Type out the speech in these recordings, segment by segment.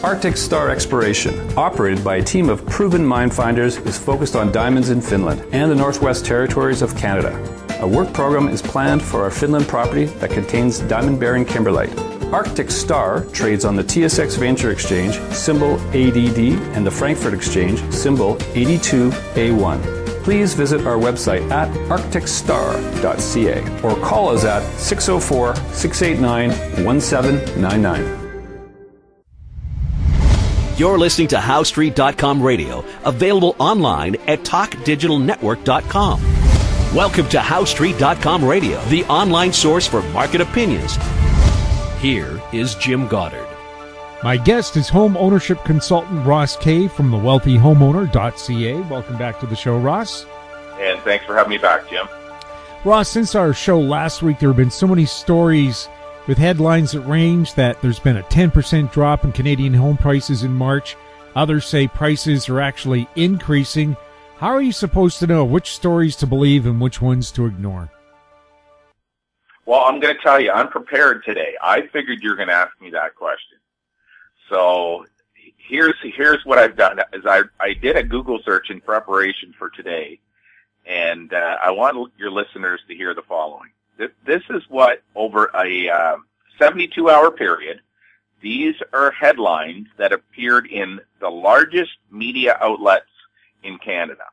Arctic Star Exploration, operated by a team of proven mine finders, is focused on diamonds in Finland and the Northwest Territories of Canada. A work program is planned for our Finland property that contains diamond-bearing kimberlite. Arctic Star trades on the TSX Venture Exchange, symbol ADD, and the Frankfurt Exchange, symbol 82A1. Please visit our website at arcticstar.ca or call us at 604-689-1799. You're listening to HowStreet.com radio, available online at TalkDigitalNetwork.com. Welcome to HowStreet.com radio, the online source for market opinions. Here is Jim Goddard. My guest is home ownership consultant Ross Kay from thewealthyhomeowner.ca. Welcome back to the show, Ross. And thanks for having me back, Jim. Ross, since our show last week, there have been so many stories with headlines that range that there's been a 10% drop in Canadian home prices in March. Others say prices are actually increasing. How are you supposed to know which stories to believe and which ones to ignore? Well, I'm going to tell you, I'm prepared today. I figured you were going to ask me that question. So here's what I've done. Is I did a Google search in preparation for today, and I want your listeners to hear the following. This is what, over a 72-hour period, these are headlines that appeared in the largest media outlets in Canada.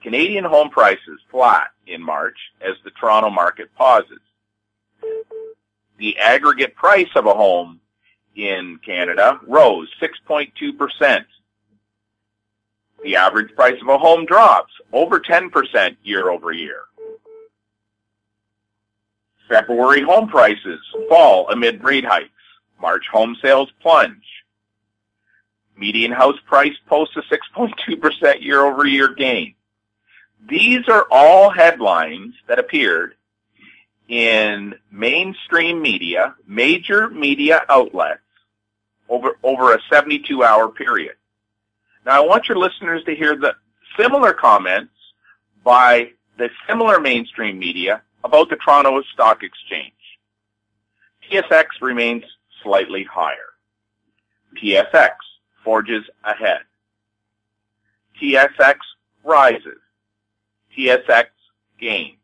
Canadian home prices flat in March as the Toronto market pauses. The aggregate price of a home in Canada rose 6.2%. The average price of a home drops over 10% year over year. February home prices fall amid rate hikes. March home sales plunge. Median house price posts a 6.2% year-over-year gain. These are all headlines that appeared in mainstream media, major media outlets, over a 72-hour period. Now, I want your listeners to hear the similar comments by the similar mainstream media about the Toronto Stock Exchange. TSX remains slightly higher. TSX forges ahead. TSX rises. TSX gains.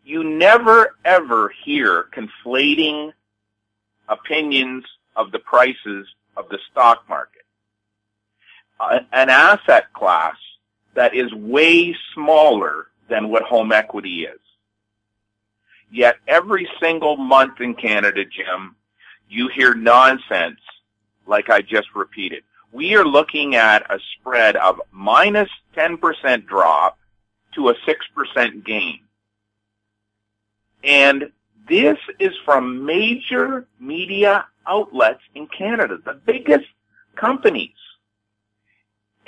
You never, ever hear conflating opinions of the prices of the stock market. An asset class that is way smaller than what home equity is. Yet every single month in Canada, Jim, you hear nonsense like I just repeated. We are looking at a spread of minus 10% drop to a 6% gain. And this is from major media outlets in Canada, the biggest companies.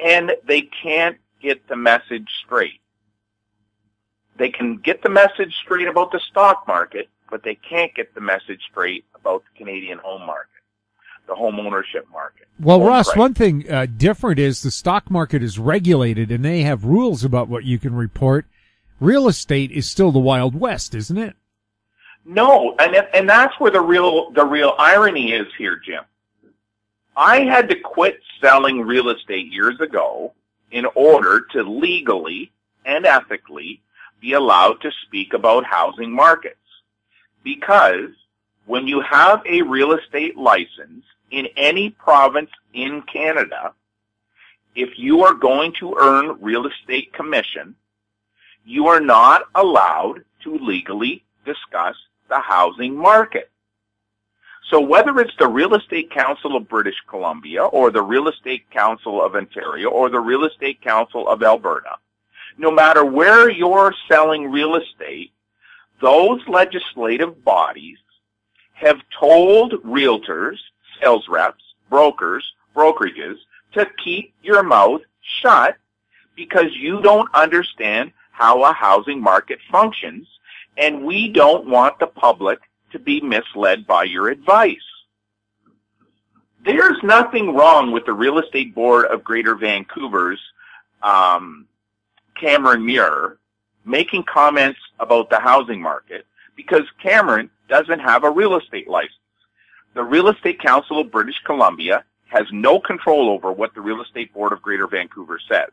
And they can't get the message straight. They can get the message straight about the stock market, but they can't get the message straight about the Canadian home market, the home ownership market. Well, Ross, one thing different is the stock market is regulated and they have rules about what you can report. Real estate is still the Wild West, isn't it? No, and that's where the real irony is here, Jim. I had to quit selling real estate years ago in order to legally and ethically be allowed to speak about housing markets. Because when you have a real estate license in any province in Canada, if you are going to earn real estate commission, you are not allowed to legally discuss the housing market. So whether it's the Real Estate Council of British Columbia or the Real Estate Council of Ontario or the Real Estate Council of Alberta, no matter where you're selling real estate, those legislative bodies have told realtors, sales reps, brokers, brokerages to keep your mouth shut because you don't understand how a housing market functions, and we don't want the public to be misled by your advice. There's nothing wrong with the Real Estate Board of Greater Vancouver's Cameron Muir making comments about the housing market because Cameron doesn't have a real estate license. the Real Estate Council of British Columbia has no control over what the Real Estate Board of Greater Vancouver says.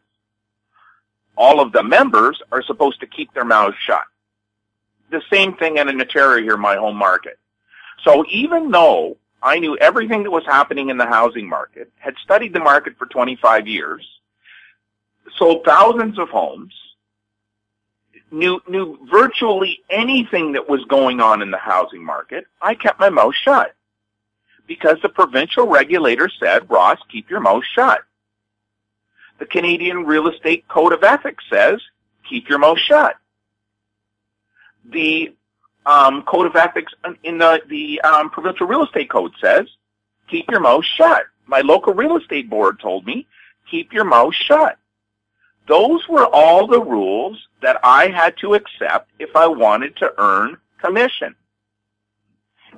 All of the members are supposed to keep their mouths shut. The same thing in Ontario here, my home market. So even though I knew everything that was happening in the housing market, had studied the market for 25 years, sold thousands of homes, knew virtually anything that was going on in the housing market, I kept my mouth shut. Because the provincial regulator said, Ross, keep your mouth shut. The Canadian Real Estate Code of Ethics says, keep your mouth shut. The Code of Ethics in the Provincial Real Estate Code says, keep your mouth shut. My local real estate board told me, keep your mouth shut. Those were all the rules that I had to accept if I wanted to earn commission.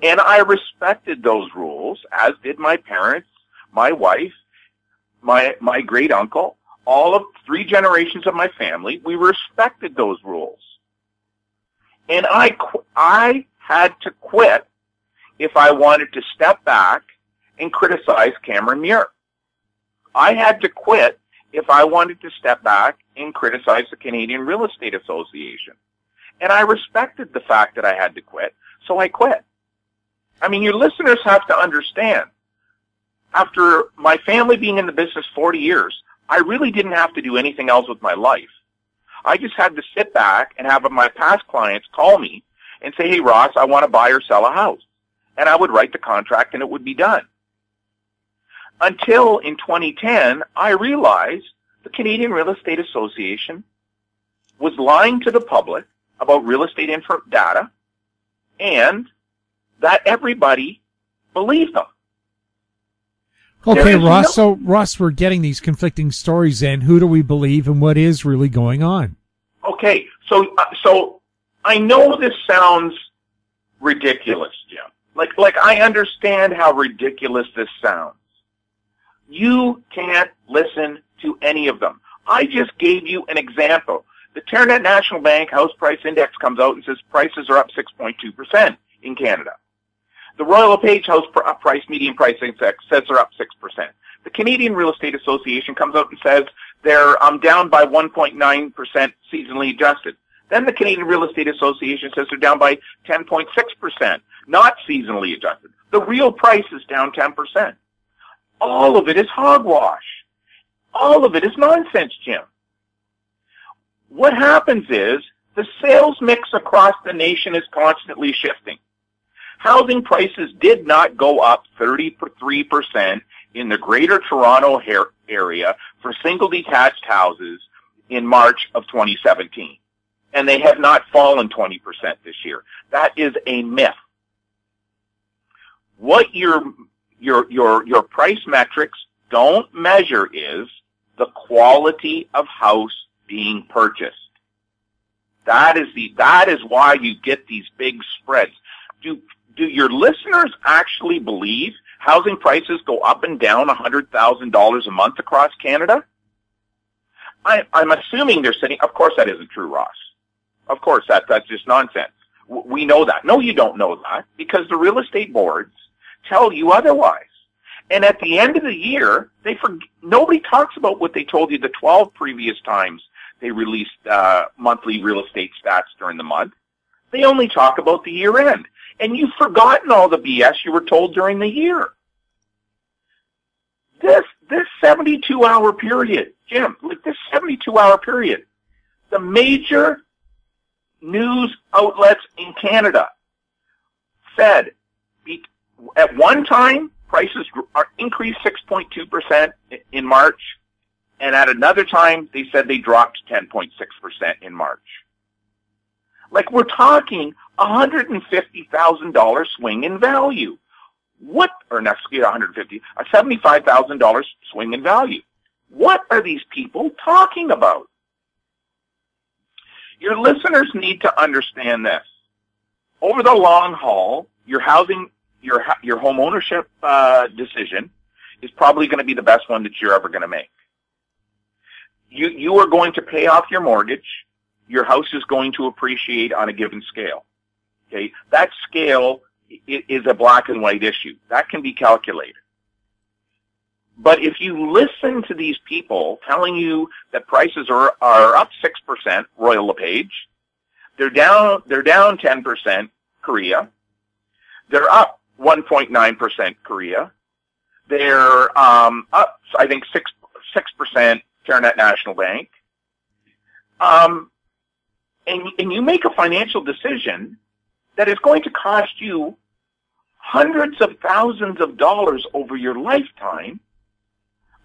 And I respected those rules, as did my parents, my wife, my great uncle, all of 3 generations of my family. We respected those rules. And I had to quit if I wanted to step back and criticize Cameron Muir. I had to quit if I wanted to step back and criticize the Canadian Real Estate Association. And I respected the fact that I had to quit, so I quit. I mean, your listeners have to understand, after my family being in the business 40 years, I really didn't have to do anything else with my life. I just had to sit back and have my past clients call me and say, hey, Ross, I want to buy or sell a house. And I would write the contract and it would be done. Until in 2010, I realized the Canadian Real Estate Association was lying to the public about real estate info data, and that everybody believed them. Okay, Ross. So, Ross, we're getting these conflicting stories in. Who do we believe and what is really going on? Okay, so I know this sounds ridiculous, Jim. Like I understand how ridiculous this sounds. You can't listen to any of them. I just gave you an example. The Terranet National Bank House Price Index comes out and says prices are up 6.2% in Canada. The Royal LePage House Price Median Price Index says they're up 6%. The Canadian Real Estate Association comes out and says they're down by 1.9% seasonally adjusted. Then the Canadian Real Estate Association says they're down by 10.6%, not seasonally adjusted. The real price is down 10%. All of it is hogwash. All of it is nonsense, Jim. What happens is the sales mix across the nation is constantly shifting. Housing prices did not go up 33% in the Greater Toronto area for single detached houses in March of 2017. And they have not fallen 20% this year. That is a myth. What your price metrics don't measure is the quality of house being purchased. That is why you get these big spreads. Do your listeners actually believe housing prices go up and down $100,000 a month across Canada? I'm assuming they're saying, of course that isn't true, Ross. Of course, that's just nonsense. We know that. No, you don't know that, because the real estate boards tell you otherwise. And at the end of the year, nobody talks about what they told you the 12 previous times they released monthly real estate stats during the month. They only talk about the year end. And you've forgotten all the BS you were told during the year. This 72-hour period, Jim, like this 72-hour period, the major news outlets in Canada said at one time prices are increased 6.2% in March, and at another time they said they dropped 10.6% in March. Like, we're talking $150,000 swing in value. A $75,000 swing in value. What are these people talking about? Your listeners need to understand this. Over the long haul, your home ownership decision is probably going to be the best one that you're ever going to make. You are going to pay off your mortgage. Your house is going to appreciate on a given scale. Okay, that scale is a black and white issue. That can be calculated. But if you listen to these people telling you that prices are up 6%, Royal LePage, they're down 10%, Korea, they're up 1.9%, Korea, they're up, I think, 6%, Caranet National Bank, and you make a financial decision that is going to cost you hundreds of thousands of dollars over your lifetime,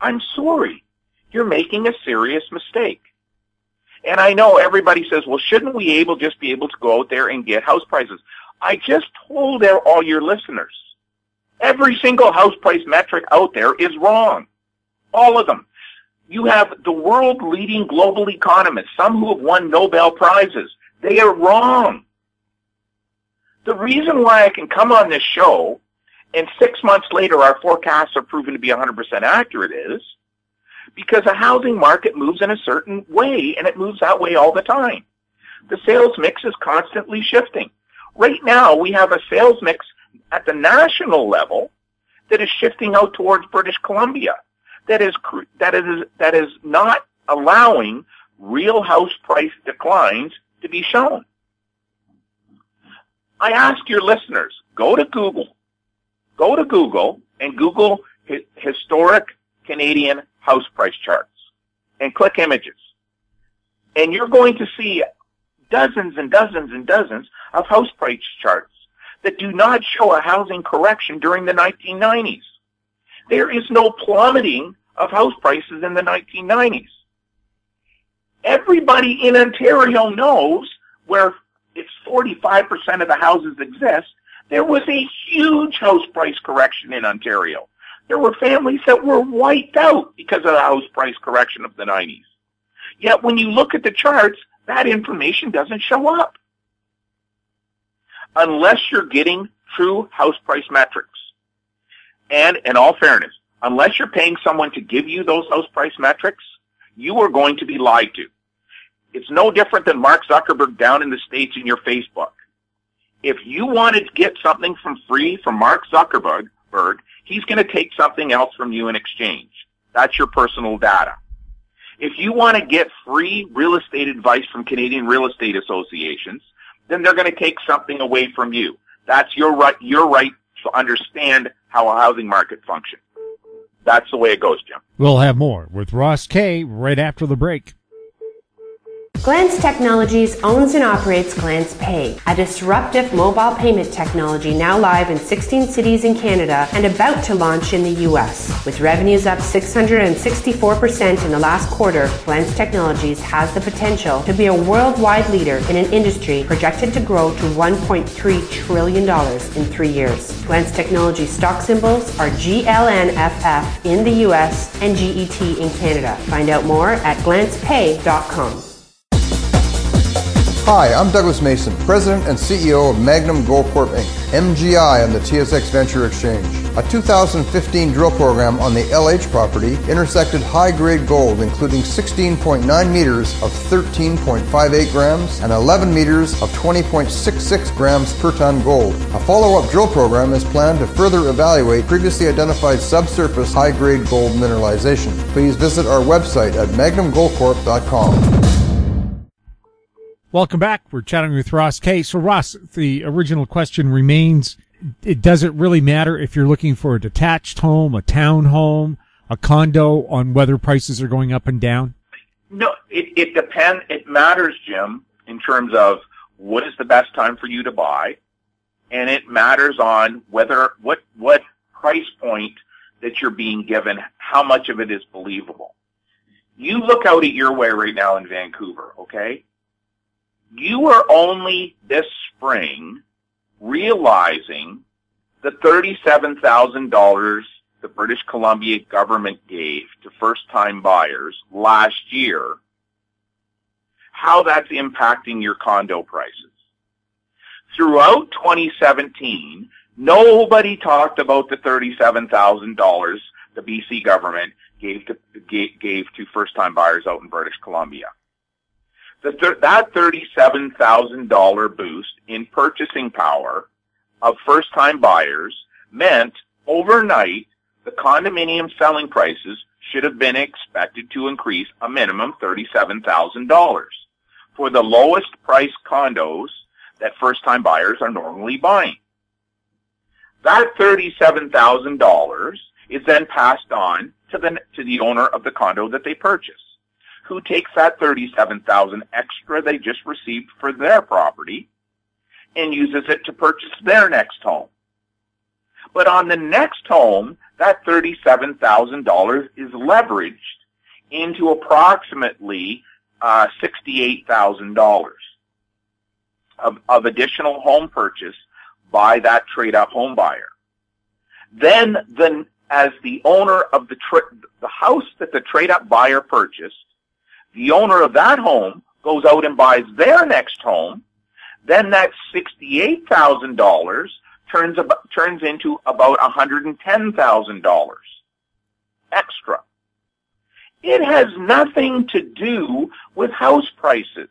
I'm sorry, you're making a serious mistake. And I know everybody says, well, shouldn't we just be able to go out there and get house prices? I just told all your listeners, every single house price metric out there is wrong. All of them. You have the world-leading global economists, some who have won Nobel Prizes. They are wrong. The reason why I can come on this show and 6 months later our forecasts are proven to be 100% accurate is because a housing market moves in a certain way, and it moves that way all the time. The sales mix is constantly shifting. Right now, we have a sales mix at the national level that is shifting out towards British Columbia. That is not allowing real house price declines to be shown. I ask your listeners, go to Google and Google historic Canadian house price charts and click images. And you're going to see dozens and dozens and dozens of house price charts that do not show a housing correction during the 1990s. There is no plummeting of house prices in the 1990s. Everybody in Ontario knows where it's 45% of the houses exist. There was a huge house price correction in Ontario. There were families that were wiped out because of the house price correction of the 90s. Yet when you look at the charts, that information doesn't show up. Unless you're getting true house price metrics. And in all fairness, unless you're paying someone to give you those house price metrics, you are going to be lied to. It's no different than Mark Zuckerberg down in the States in your Facebook. If you wanted to get something from free from Mark Zuckerberg, he's going to take something else from you in exchange. That's your personal data. If you want to get free real estate advice from Canadian real estate associations, then they're going to take something away from you. That's your right to understand how a housing market functions. That's the way it goes, Jim. We'll have more with Ross Kay right after the break. Glance Technologies owns and operates Glance Pay, a disruptive mobile payment technology now live in 16 cities in Canada and about to launch in the U.S. With revenues up 664% in the last quarter, Glance Technologies has the potential to be a worldwide leader in an industry projected to grow to $1.3 trillion in 3 years. Glance Technologies stock symbols are GLNFF in the U.S. and GET in Canada. Find out more at glancepay.com. Hi, I'm Douglas Mason, President and CEO of Magnum Gold Corp Inc., MGI on the TSX Venture Exchange. A 2015 drill program on the LH property intersected high-grade gold, including 16.9 meters of 13.58 grams and 11 meters of 20.66 grams per ton gold. A follow-up drill program is planned to further evaluate previously identified subsurface high-grade gold mineralization. Please visit our website at magnumgoldcorp.com. Welcome back. We're chatting with Ross Kay. So, Ross, the original question remains, does it really matter if you're looking for a detached home, a townhome, a condo, on whether prices are going up and down? No, it depends. It matters, Jim, in terms of what is the best time for you to buy, and it matters on whether what price point that you're being given, how much of it is believable. You look out at your way right now in Vancouver, okay? You are only this spring realizing the $37,000 the British Columbia government gave to first-time buyers last year, how that's impacting your condo prices. Throughout 2017, nobody talked about the $37,000 the BC government gave to first-time buyers out in British Columbia. That $37,000 boost in purchasing power of first-time buyers meant overnight the condominium selling prices should have been expected to increase a minimum $37,000 for the lowest priced condos that first-time buyers are normally buying. That $37,000 is then passed on to the owner of the condo that they purchase, who takes that $37,000 extra they just received for their property and uses it to purchase their next home. But on the next home, that $37,000 is leveraged into approximately $68,000 of additional home purchase by that trade-up home buyer. Then, as the owner of the house that the trade-up buyer purchased, the owner of that home goes out and buys their next home, then that $68,000 turns into about $110,000 extra. It has nothing to do with house prices.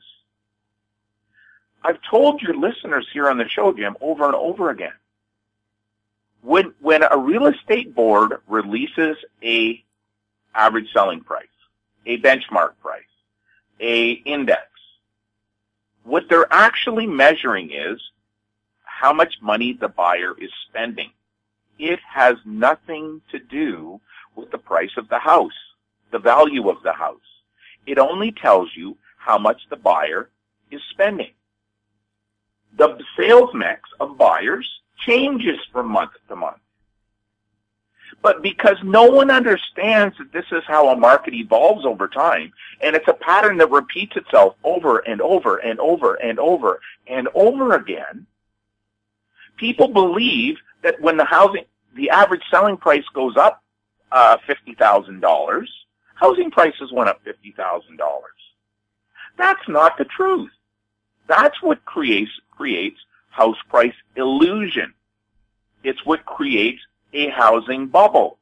I've told your listeners here on the show, Jim, over and over again. When a real estate board releases a average selling price, a benchmark price, a index, what they're actually measuring is how much money the buyer is spending. It has nothing to do with the price of the house, the value of the house. It only tells you how much the buyer is spending. The sales mix of buyers changes from month to month. But because no one understands that this is how a market evolves over time, and it's a pattern that repeats itself over and over and over and over and over again, people believe that when the average selling price goes up $50,000, housing prices went up $50,000. That's not the truth. That's what creates house price illusion. It's what creates a housing bubble.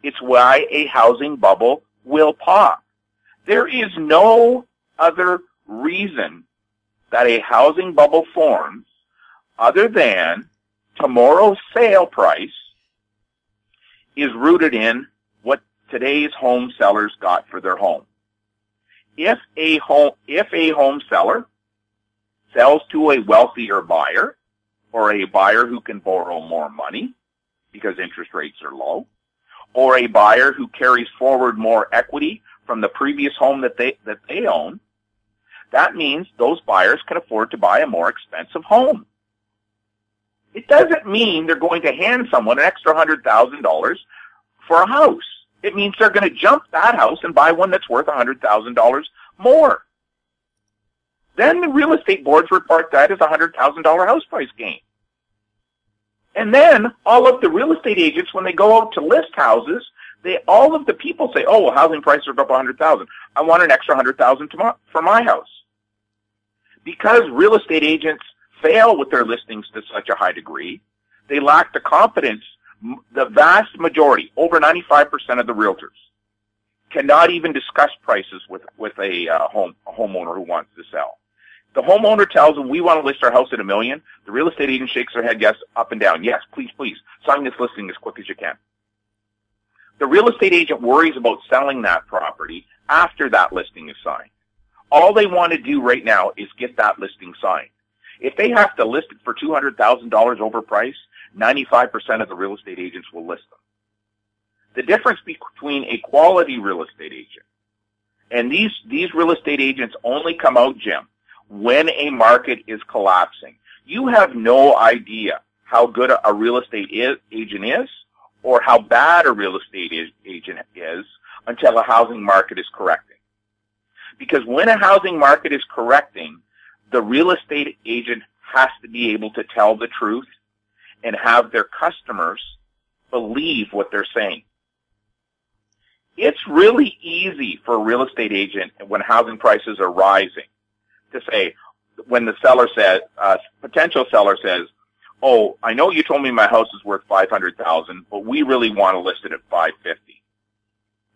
It's why a housing bubble will pop. There is no other reason that a housing bubble forms other than tomorrow's sale price is rooted in what today's home sellers got for their home. If a home seller sells to a wealthier buyer or a buyer who can borrow more money because interest rates are low, or a buyer who carries forward more equity from the previous home that they own, that means those buyers can afford to buy a more expensive home. It doesn't mean they're going to hand someone an extra $100,000 for a house. It means they're going to jump that house and buy one that's worth $100,000 more. Then the real estate boards report that as a $100,000 house price gain. And then all of the real estate agents, when they go out to list houses, all of the people say, "Oh, well, housing prices are up $100,000. I want an extra $100,000 for my house." Because real estate agents fail with their listings to such a high degree, they lack the confidence. The vast majority, over 95% of the realtors, cannot even discuss prices with a homeowner who wants to sell. The homeowner tells them, "We want to list our house at $1 million." The real estate agent shakes their head, yes, up and down. "Yes, please, please, sign this listing as quick as you can." The real estate agent worries about selling that property after that listing is signed. All they want to do right now is get that listing signed. If they have to list it for $200,000 overpriced, 95% of the real estate agents will list them. The difference between a quality real estate agent and these real estate agents only come out, Jim, when a market is collapsing. You have no idea how good a real estate agent is or how bad a real estate agent is until a housing market is correcting. Because when a housing market is correcting, the real estate agent has to be able to tell the truth and have their customers believe what they're saying. It's really easy for a real estate agent when housing prices are rising to say, when the potential seller says, "Oh, I know you told me my house is worth $500,000, but we really want to list it at $550,"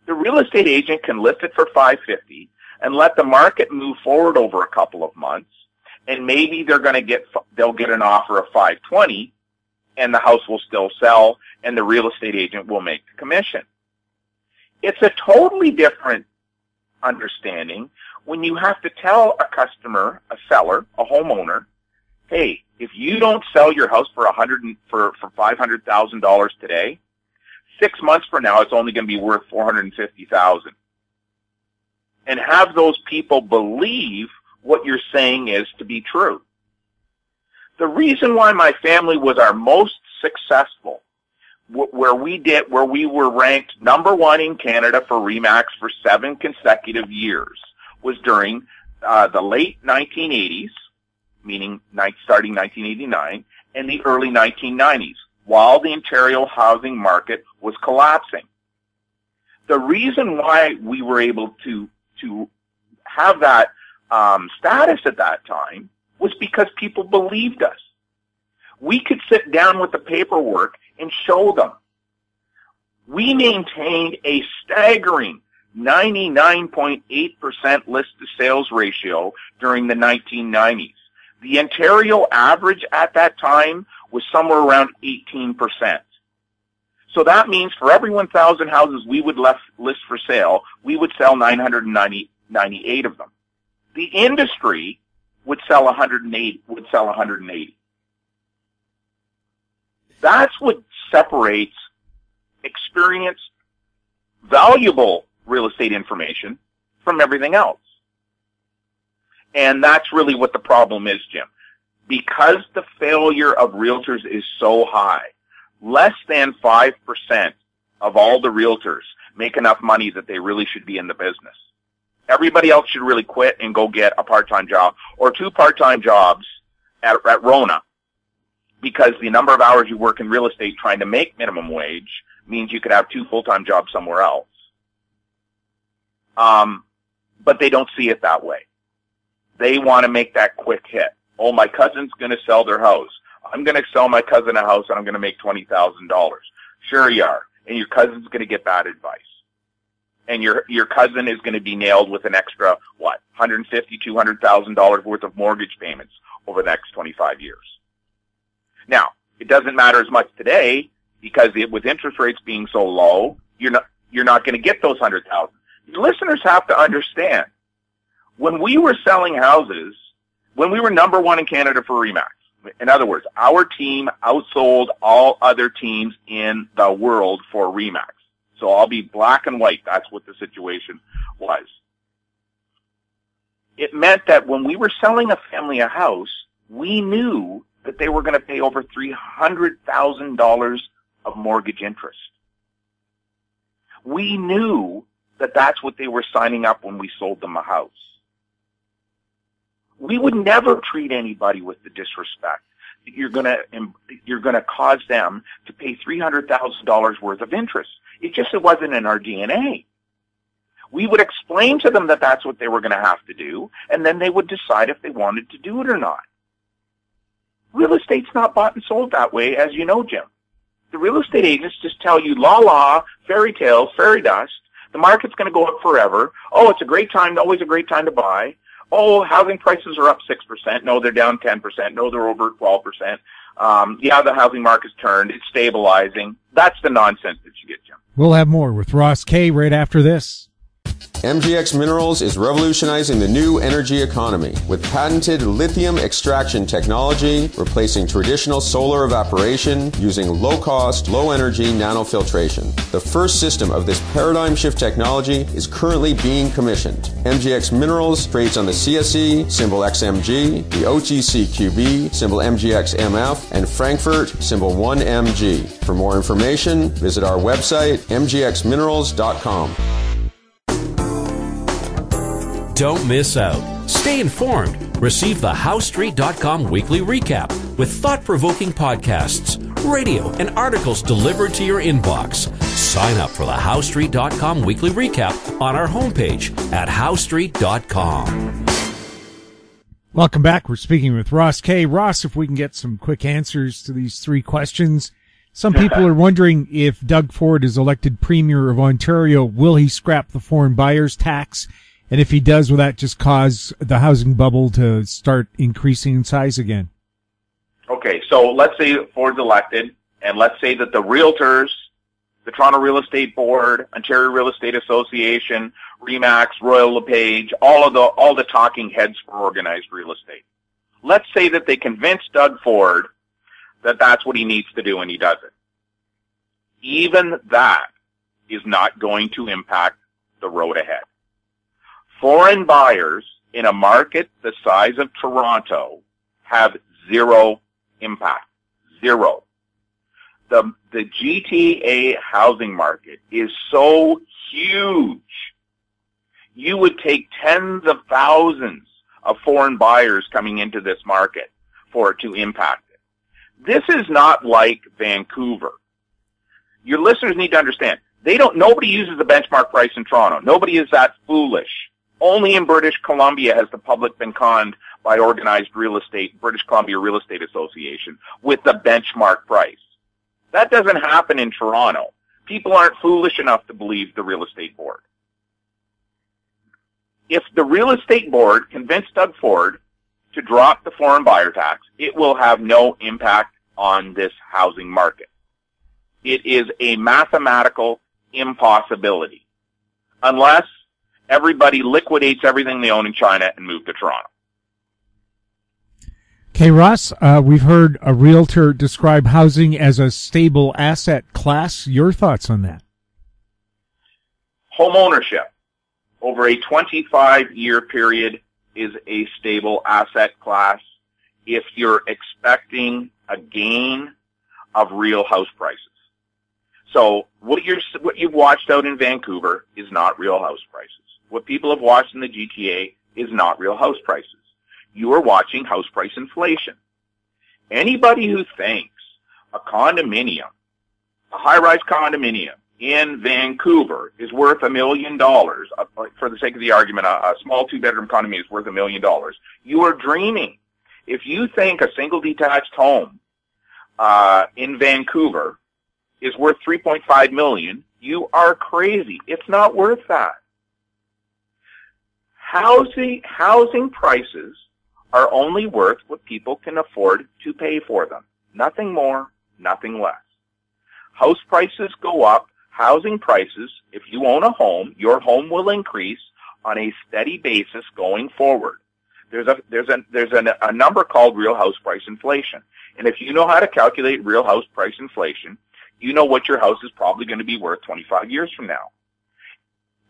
The real estate agent can list it for $550 and let the market move forward over a couple of months, and maybe they'll get an offer of $520, and the house will still sell, and the real estate agent will make the commission. It's a totally different understanding when you have to tell a customer, a seller, a homeowner, hey, if you don't sell your house for $500,000 today, 6 months from now it's only going to be worth $450,000. And have those people believe what you're saying is to be true. The reason why my family was our most successful, where we were ranked number one in Canada for RE/MAX for 7 consecutive years, was during the late 1980s, meaning starting 1989, and the early 1990s, while the Ontario housing market was collapsing. The reason why we were able to have that status at that time was because people believed us. We could sit down with the paperwork and show them. We maintained a staggering 99.8% list-to-sales ratio during the 1990s. The Ontario average at that time was somewhere around 18%. So that means for every 1,000 houses we would list for sale, we would sell 998 of them. The industry would sell 180. That's what separates experienced, valuable real estate information from everything else. And that's really what the problem is, Jim. Because the failure of realtors is so high, less than 5% of all the realtors make enough money that they really should be in the business. Everybody else should really quit and go get a part-time job or 2 part-time jobs at Rona, because the number of hours you work in real estate trying to make minimum wage means you could have 2 full-time jobs somewhere else. But they don't see it that way. They want to make that quick hit. Oh, my cousin's going to sell their house. I'm going to sell my cousin a house and I'm going to make $20,000. Sure you are. And your cousin's going to get bad advice. And your cousin is going to be nailed with an extra, $150,000, $200,000 worth of mortgage payments over the next 25 years. Now, it doesn't matter as much today because with interest rates being so low, you're not going to get those 100,000. Listeners have to understand, when we were selling houses, when we were number one in Canada for RE/MAX, in other words, our team outsold all other teams in the world for RE/MAX. So I'll be black and white. That's what the situation was. It meant that when we were selling a family a house, we knew that they were going to pay over $300,000 of mortgage interest. We knew that that's what they were signing up when we sold them a house. We would never treat anybody with the disrespect that you're going to cause them to pay $300,000 worth of interest. It wasn't in our DNA. We would explain to them that that's what they were going to have to do, and then they would decide if they wanted to do it or not. Real estate's not bought and sold that way, as you know, Jim. The real estate agents just tell you la, fairy tales, fairy dust. The market's going to go up forever. Oh, it's a great time, always a great time to buy. Oh, housing prices are up 6%. No, they're down 10%. No, they're over 12%. The housing market's turned. It's stabilizing. That's the nonsense that you get, Jim. We'll have more with Ross Kay right after this. MGX Minerals is revolutionizing the new energy economy with patented lithium extraction technology, replacing traditional solar evaporation using low-cost, low-energy nanofiltration. The first system of this paradigm shift technology is currently being commissioned. MGX Minerals trades on the CSE, symbol XMG, the OTCQB, symbol MGXMF, and Frankfurt, symbol 1MG. For more information, visit our website, mgxminerals.com. Don't miss out. Stay informed. Receive the HowStreet.com weekly recap with thought-provoking podcasts, radio, and articles delivered to your inbox. Sign up for the HowStreet.com weekly recap on our homepage at HowStreet.com. Welcome back. We're speaking with Ross Kay. Ross, if we can get some quick answers to these 3 questions. Some people are wondering if Doug Ford is elected Premier of Ontario, will he scrap the foreign buyers tax? And if he does, will that just cause the housing bubble to start increasing in size again? Okay, So let's say Ford's elected, and let's say that the realtors, the Toronto Real Estate Board, Ontario Real Estate Association, RE/MAX, Royal LePage, all the talking heads for organized real estate. Let's say that they convince Doug Ford that that's what he needs to do, and he does it. Even that is not going to impact the road ahead. Foreign buyers in a market the size of Toronto have zero impact. Zero. The GTA housing market is so huge. You would take tens of thousands of foreign buyers coming into this market for it to impact it. This is not like Vancouver. Your listeners need to understand. Nobody uses the benchmark price in Toronto. Nobody is that foolish. Only in British Columbia has the public been conned by organized real estate, British Columbia Real Estate Association, with the benchmark price. That doesn't happen in Toronto. People aren't foolish enough to believe the real estate board. If the real estate board convinced Doug Ford to drop the foreign buyer tax, it will have no impact on this housing market. It is a mathematical impossibility unless everybody liquidates everything they own in China and move to Toronto. Okay, Ross, we've heard a realtor describe housing as a stable asset class. Your thoughts on that? Home ownership over a 25-year period is a stable asset class if you're expecting a gain of real house prices. So what you've watched out in Vancouver is not real house prices. What people have watched in the GTA is not real house prices. You are watching house price inflation. Anybody who thinks a condominium, a high-rise condominium in Vancouver is worth $1 million, for the sake of the argument, a small two-bedroom condominium is worth $1 million, you are dreaming. If you think a single detached home in Vancouver is worth $3.5 million, you are crazy. It's not worth that. Housing prices are only worth what people can afford to pay for them. Nothing more, nothing less. House prices go up. Housing prices, if you own a home, your home will increase on a steady basis going forward. There's a number called real house price inflation. And if you know how to calculate real house price inflation, you know what your house is probably going to be worth 25 years from now.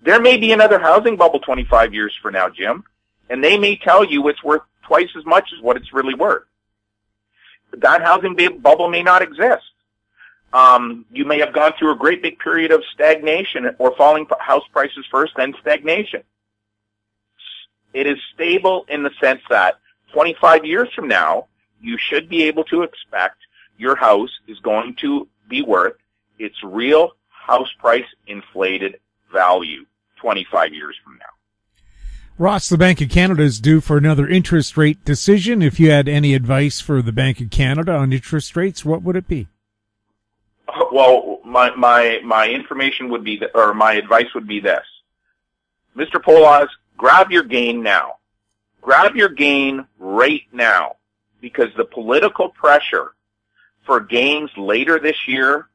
There may be another housing bubble 25 years from now, Jim, and they may tell you it's worth twice as much as what it's really worth. That housing bubble may not exist. You may have gone through a great big period of stagnation or falling house prices first, then stagnation. It is stable in the sense that 25 years from now, you should be able to expect your house is going to be worth its real house price inflated value 25 years from now. Ross, the Bank of Canada is due for another interest rate decision. If you had any advice for the Bank of Canada on interest rates, what would it be? Well, my information would be, or my advice would be this. Mr. Polaz, grab your gain now. Grab your gain right now, because the political pressure for gains later this year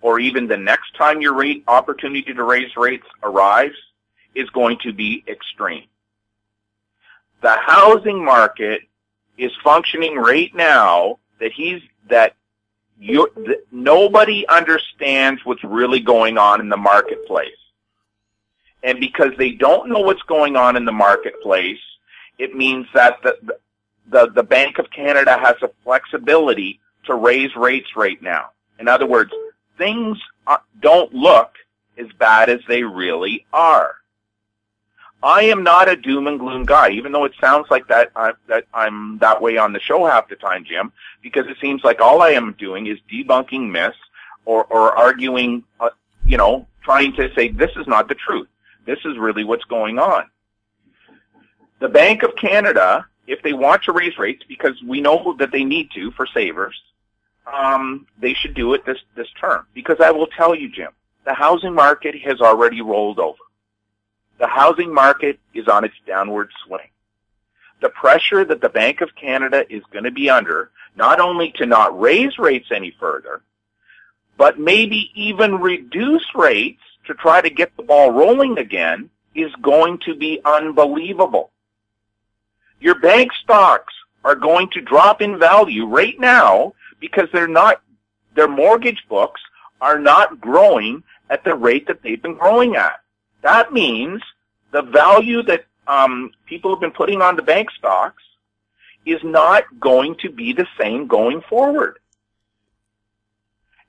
or even the next time your opportunity to raise rates arrives is going to be extreme. The housing market is functioning right now that nobody understands what's really going on in the marketplace. And because they don't know what's going on in the marketplace, it means that the Bank of Canada has a flexibility to raise rates right now. In other words, things don't look as bad as they really are. I am not a doom and gloom guy, even though it sounds like that I'm that way on the show half the time, Jim, because it seems like all I am doing is debunking myths or arguing, trying to say this is not the truth. This is really what's going on. The Bank of Canada, if they want to raise rates, because we know that they need to for savers, they should do it this term. Because I will tell you, Jim, the housing market has already rolled over. The housing market is on its downward swing. The pressure that the Bank of Canada is going to be under not only to not raise rates any further, but maybe even reduce rates to try to get the ball rolling again, is going to be unbelievable. Your bank stocks are going to drop in value right now because their mortgage books are not growing at the rate that they've been growing at. That means the value that people have been putting on the bank stocks is not going to be the same going forward.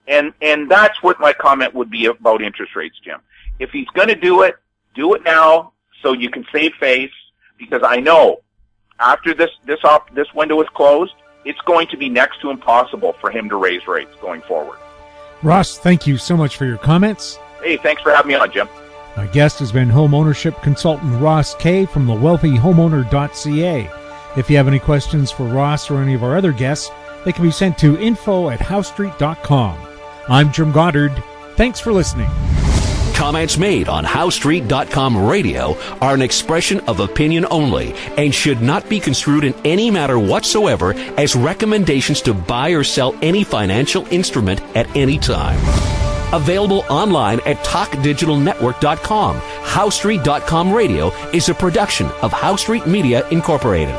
And that's what my comment would be about interest rates, Jim. If he's going to do it now so you can save face, because I know after this window is closed, it's going to be next to impossible for him to raise rates going forward. Ross, thank you so much for your comments. Hey, thanks for having me on, Jim. My guest has been home ownership consultant Ross Kay from thewealthyhomeowner.ca. If you have any questions for Ross or any of our other guests, they can be sent to info@howstreet.com. I'm Jim Goddard. Thanks for listening. Comments made on HowStreet.com radio are an expression of opinion only and should not be construed in any matter whatsoever as recommendations to buy or sell any financial instrument at any time. Available online at TalkDigitalNetwork.com. HowStreet.com radio is a production of HowStreet Media Incorporated.